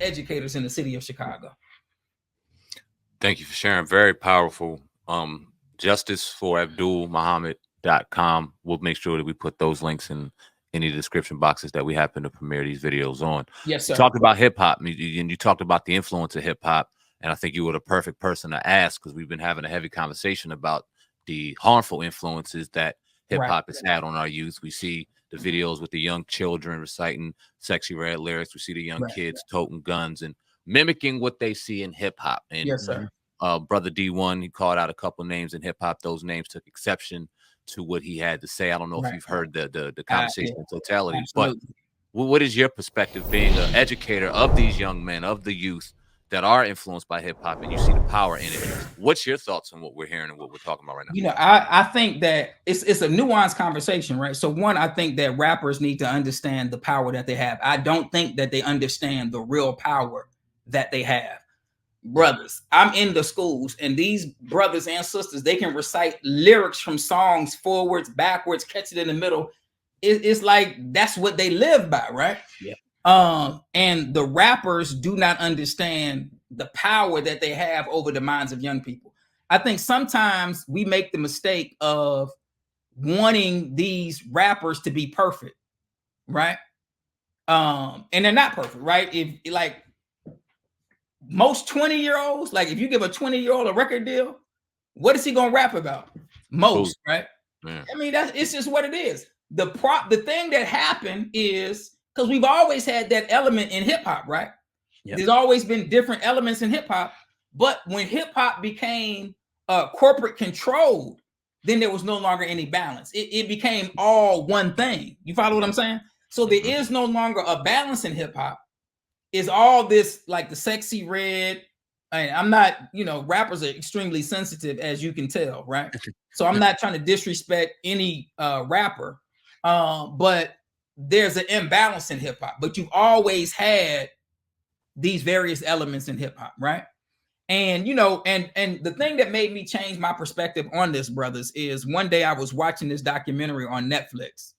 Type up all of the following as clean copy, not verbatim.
educators in the city of Chicago. Thank you for sharing. Very powerful. Justice for Abdul Muhammad.com. We'll make sure that we put those links in any description boxes that we happen to premiere these videos on. Yes, sir. You talked about hip hop, and you talked about the influence of hip hop. And I think you were the perfect person to ask, because we've been having a heavy conversation about the harmful influences that hip hop has had on our youth. We see the videos with the young children reciting sexy red lyrics. We see the young kids toting guns and mimicking what they see in hip hop. And yes, sir. Brother D1, he called out a couple names in hip hop. Those names took exception to what he had to say. I don't know if you've heard the conversation in totality, absolutely. But what is your perspective, being an educator of these young men, of the youth that are influenced by hip hop, and you see the power in it? What's your thoughts on what we're hearing and what we're talking about right now? You know, I think that it's a nuanced conversation, right? So one, I think that rappers need to understand the power that they have. I don't think that they understand the real power that they have. Brothers, I'm in the schools, and these brothers and sisters, they can recite lyrics from songs forwards, backwards, catch it in the middle. It's like that's what they live by, right? Yeah. And the rappers do not understand the power that they have over the minds of young people. I think sometimes we make the mistake of wanting these rappers to be perfect, right? And they're not perfect, right? If like most 20-year-olds, like if you give a 20-year-old a record deal, what is he gonna rap about? Most, right? Yeah. I mean, it's just what it is. The thing that happened is because we've always had that element in hip hop, right? Yep. There's always been different elements in hip hop, but when hip hop became corporate controlled, then there was no longer any balance. It became all one thing. You follow what I'm saying? So there is no longer a balance in hip hop. Is all this like the sexy red? And I'm not, rappers are extremely sensitive, as you can tell, right? So I'm not trying to disrespect any rapper, but there's an imbalance in hip hop. But you've always had these various elements in hip hop, right? And and the thing that made me change my perspective on this, brothers, is one day I was watching this documentary on Netflix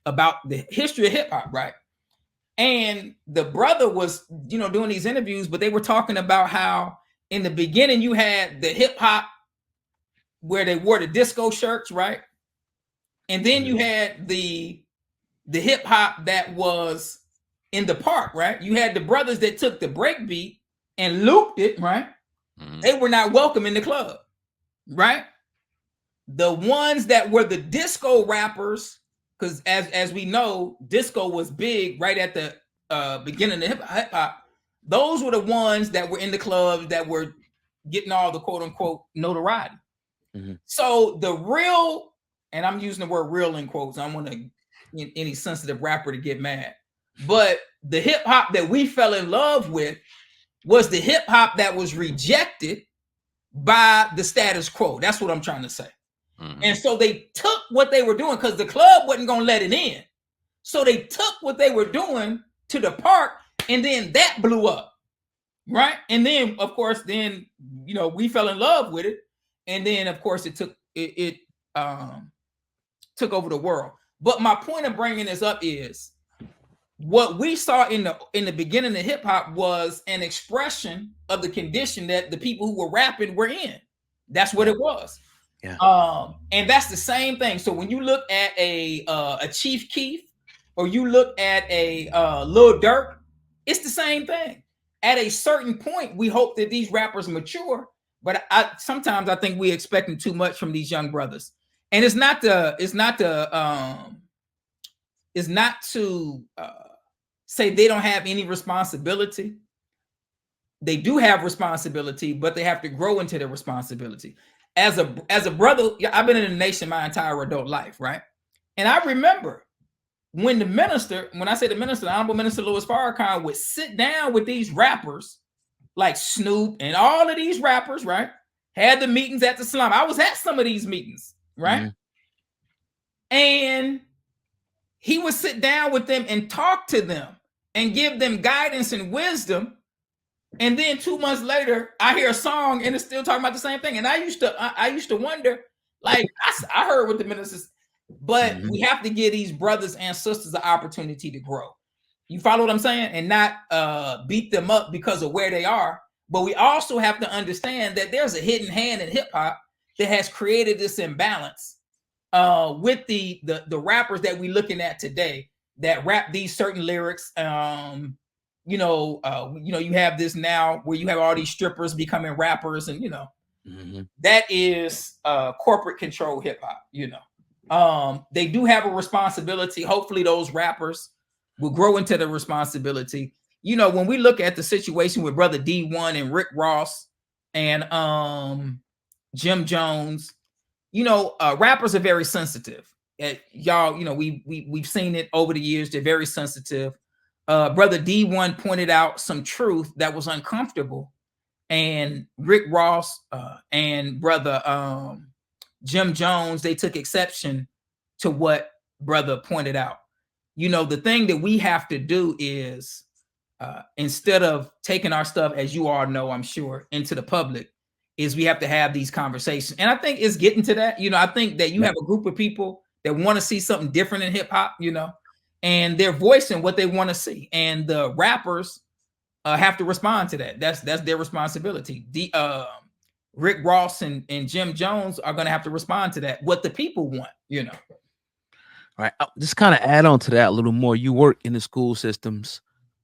about the history of hip hop, right? And the brother was, doing these interviews, but they were talking about how in the beginning you had the hip hop where they wore the disco shirts, right? And then you had the hip hop that was in the park, right? You had the brothers that took the break beat and looped it, right? They were not welcome in the club, right? The ones that were the disco rappers, because as we know, disco was big right at the beginning of hip hop. Those were the ones that were in the clubs that were getting all the quote unquote notoriety. So the real, and I'm using the word real in quotes, I don't want any sensitive rapper to get mad, but the hip hop that we fell in love with was the hip hop that was rejected by the status quo. That's what I'm trying to say. And so they took what they were doing because the club wasn't going to let it in. So they took what they were doing to the park, and then that blew up, right? And then, of course, we fell in love with it, and then, of course, it took over the world. But my point of bringing this up is what we saw in the beginning of hip hop was an expression of the condition that the people who were rapping were in. That's what it was. Yeah. And that's the same thing. So when you look at a Chief Keef, or you look at a Lil Durk, it's the same thing. At a certain point, we hope that these rappers mature, but sometimes I think we're expecting too much from these young brothers. And it's not to say they don't have any responsibility. They do have responsibility, but they have to grow into their responsibility. As a brother, I've been in the nation my entire adult life, right? And I remember when I say the minister, the Honorable Minister Louis Farrakhan would sit down with these rappers like Snoop and all of these rappers, right? Had the meetings at the Slum. I was at some of these meetings, right? And he would sit down with them and talk to them and give them guidance and wisdom. And then 2 months later, I hear a song and it's still talking about the same thing. And I used to wonder, like, I heard what the ministers, but we have to give these brothers and sisters the opportunity to grow. You follow what I'm saying? And not beat them up because of where they are. But we also have to understand that there's a hidden hand in hip hop that has created this imbalance with the rappers that we're looking at today that rap these certain lyrics. You have this now where you have all these strippers becoming rappers, and that is corporate control hip hop. They do have a responsibility. Hopefully those rappers will grow into the responsibility. When we look at the situation with Brother D1 and Rick Ross and Jim Jones, rappers are very sensitive. Y'all, we've seen it over the years. They're very sensitive. Brother D1 pointed out some truth that was uncomfortable, and Rick Ross and Brother Jim Jones, they took exception to what Brother pointed out. The thing that we have to do is instead of taking our stuff, as you all know, I'm sure, into the public, is we have to have these conversations. And I think it's getting to that. I think that you have a group of people that want to see something different in hip hop, and they're voicing what they want to see. And the rappers have to respond to that. That's their responsibility. Rick Ross and Jim Jones are going to have to respond to that, what the people want, All right. Just kind of add on to that a little more. You work in the school systems,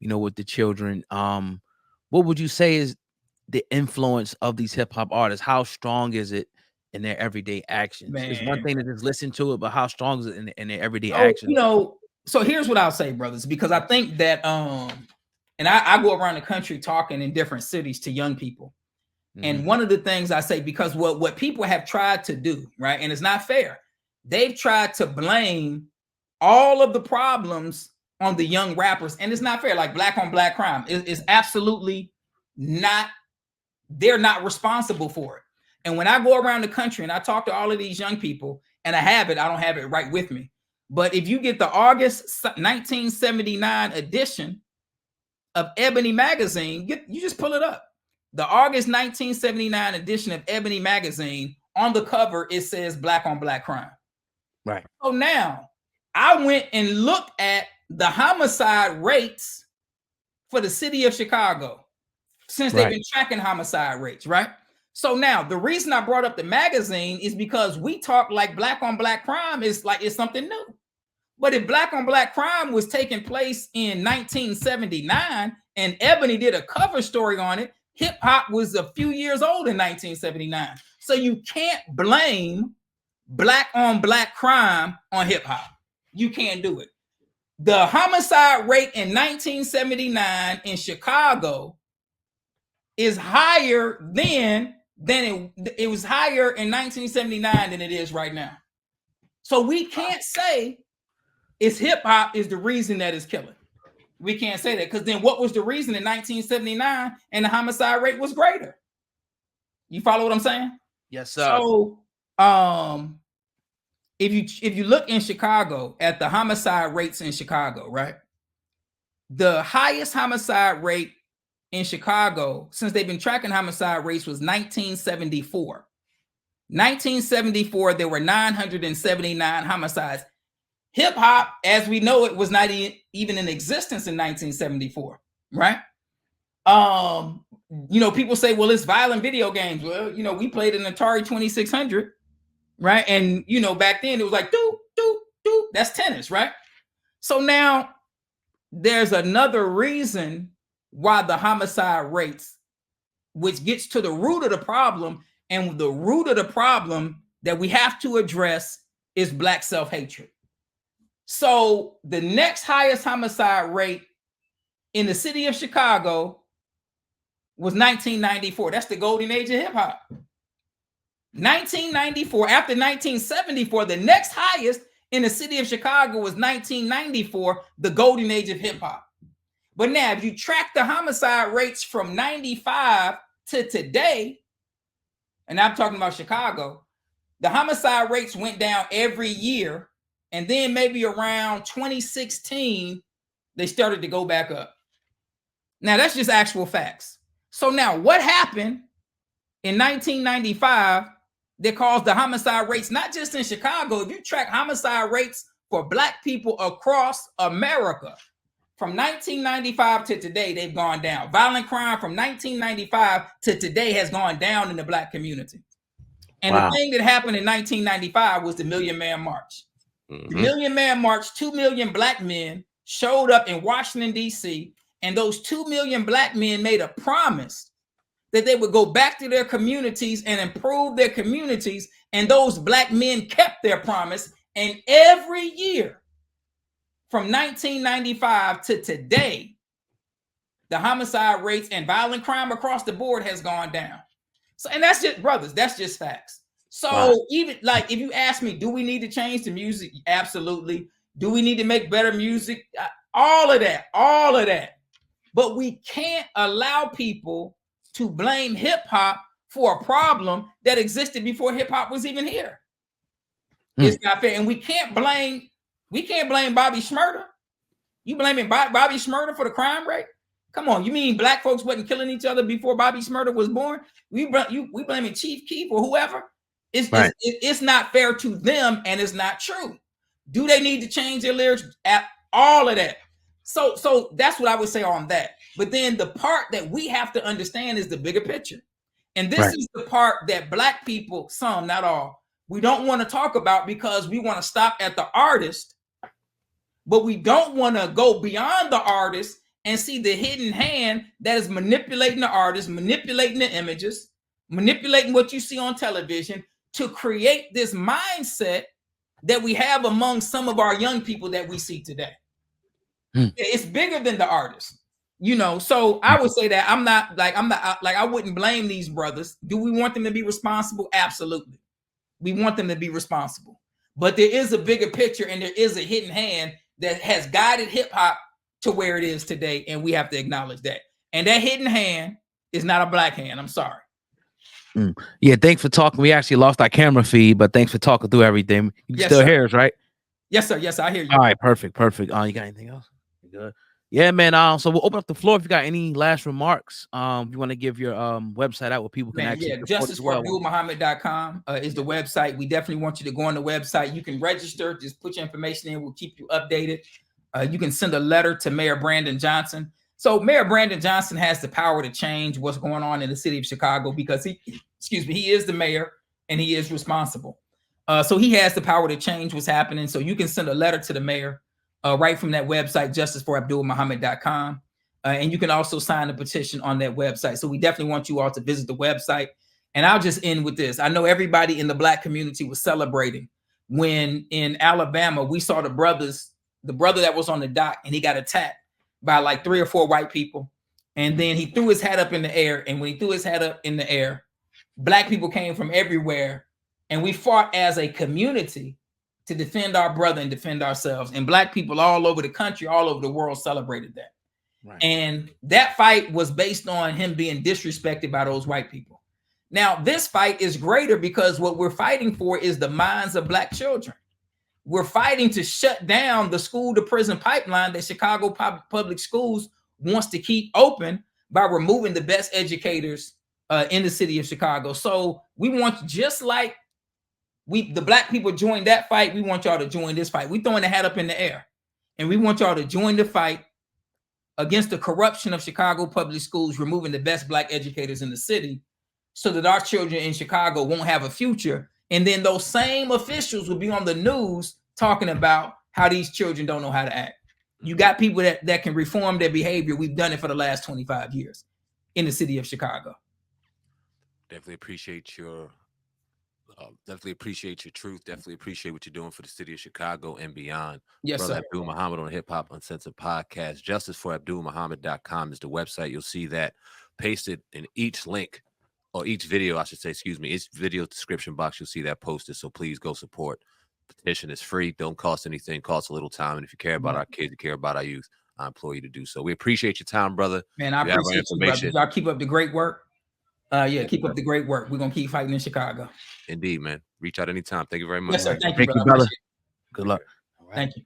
with the children. What would you say is the influence of these hip hop artists? How strong is it in their everyday actions? It's one thing to just listen to it, but how strong is it in their everyday actions? So here's what I'll say, brothers, because I think that and I go around the country talking in different cities to young people. And one of the things I say, because what people have tried to do, right, and it's not fair, they've tried to blame all of the problems on the young rappers, and it's not fair. Like black on black crime is absolutely not, they're not responsible for it. And when I go around the country and I talk to all of these young people, and I don't have it right with me, but if you get the August 1979 edition of Ebony magazine, you just pull it up. The August 1979 edition of Ebony magazine, on the cover, it says black on black crime. Right. So now I went and looked at the homicide rates for the city of Chicago since they've been tracking homicide rates, right? So now the reason I brought up the magazine is because we talk like black on black crime is like it's something new. But if black on black crime was taking place in 1979 and Ebony did a cover story on it, hip hop was a few years old in 1979. So you can't blame black on black crime on hip hop. You can't do it. The homicide rate in 1979 in Chicago is higher than it was higher in 1979 than it is right now. So we can't say it's hip hop is the reason that it's killing. We can't say that, because then what was the reason in 1979 and the homicide rate was greater? You follow what I'm saying? Yes, sir. So if you look in Chicago at the homicide rates in Chicago, right? The highest homicide rate in Chicago since they've been tracking homicide rates was 1974. 1974, there were 979 homicides. Hip hop, as we know it, was not even in existence in 1974, right? People say, well, it's violent video games. Well, we played an Atari 2600, right? And, back then it was like, doo, doo, doo. That's tennis, right? So now there's another reason why the homicide rates, which gets to the root of the problem, and the root of the problem that we have to address is black self-hatred. So the next highest homicide rate in the city of Chicago was 1994. That's the golden age of hip hop. 1994, after 1974, the next highest in the city of Chicago was 1994, the golden age of hip hop. But now, if you track the homicide rates from 95 to today, and I'm talking about Chicago, the homicide rates went down every year. And then maybe around 2016, they started to go back up. Now, that's just actual facts. So now what happened in 1995 that caused the homicide rates, not just in Chicago, if you track homicide rates for black people across America, from 1995 to today, they've gone down. Violent crime from 1995 to today has gone down in the Black community. And the thing that happened in 1995 was the Million Man March. The Million Man March, 2 million Black men showed up in Washington, D.C., and those 2 million Black men made a promise that they would go back to their communities and improve their communities, and those Black men kept their promise. And every year, from 1995 to today, the homicide rates and violent crime across the board has gone down. So, and that's just, brothers, that's just facts. So even like, if you ask me, do we need to change the music? Absolutely. Do we need to make better music? All of that. But we can't allow people to blame hip hop for a problem that existed before hip hop was even here. It's not fair. And we can't blame Bobby Shmurda. You blaming Bobby Shmurda for the crime rate? Come on, you mean Black folks wasn't killing each other before Bobby Shmurda was born? We blaming Chief Keef or whoever. It's not fair to them, and it's not true. Do they need to change their lyrics? At all of that. So that's what I would say on that. But then the part that we have to understand is the bigger picture. And this is the part that Black people, some, not all, we don't want to talk about because we want to stop at the artist, but we don't want to go beyond the artist and see the hidden hand that is manipulating the artist, manipulating the images, manipulating what you see on television to create this mindset that we have among some of our young people that we see today. It's bigger than the artist, you know. So I would say that I wouldn't blame these brothers. Do we want them to be responsible? Absolutely. We want them to be responsible. But there is a bigger picture, and there is a hidden hand that has guided hip hop to where it is today, and we have to acknowledge that. And that hidden hand is not a Black hand. I'm sorry. Yeah, thanks for talking. We actually lost our camera feed, but thanks for talking through everything. You still hear us, right? Yes, sir. Yes, I hear you. All right, perfect. You got anything else? Good. Yeah, man. So we'll open up the floor if you got any last remarks. If you want to give your website out where people can actually justiceforabdulmuhammad.com is the website. We definitely want you to go on the website. You can register, just put your information in, we'll keep you updated. You can send a letter to Mayor Brandon Johnson. So Mayor Brandon Johnson has the power to change what's going on in the city of Chicago because he is the mayor and he is responsible. So he has the power to change what's happening. So you can send a letter to the mayor right from that website, justiceforabdulmuhammad.com. And you can also sign a petition on that website. So we definitely want you all to visit the website. And I'll just end with this. I know everybody in the Black community was celebrating when in Alabama, we saw the brother that was on the dock and he got attacked by like 3 or 4 white people. And then he threw his hat up in the air. And when he threw his hat up in the air, Black people came from everywhere. And we fought as a community to defend our brother and defend ourselves. And Black people all over the country, all over the world celebrated that. Right. And that fight was based on him being disrespected by those white people. Now, this fight is greater because what we're fighting for is the minds of Black children. We're fighting to shut down the school to prison pipeline that Chicago Public Schools wants to keep open by removing the best educators in the city of Chicago. So we want, just like the Black people joined that fight, we want y'all to join this fight. We're throwing the hat up in the air, and we want y'all to join the fight against the corruption of Chicago Public Schools, removing the best Black educators in the city so that our children in Chicago won't have a future. And then those same officials will be on the news talking about how these children don't know how to act. You got people that can reform their behavior. We've done it for the last 25 years in the city of Chicago. Definitely appreciate your truth. Definitely appreciate what you're doing for the city of Chicago and beyond. Yes, Brother sir. Abdul Muhammad on Hip Hop Uncensored podcast. Justiceforabdulmuhammad.com is the website. You'll see that pasted in each link, or each video, I should say, each video description box. You'll see that posted. So please go support. Petition is free. Don't cost anything. Costs a little time. And if you care about our kids, you care about our youth, I implore you to do so. We appreciate your time, brother. Man, I appreciate you, brother. Y'all keep up the great work. Keep up the great work. We're gonna keep fighting in Chicago. Indeed, man. Reach out anytime. Thank you very much. Yes, sir. Thank you, brother. Good luck. Thank you.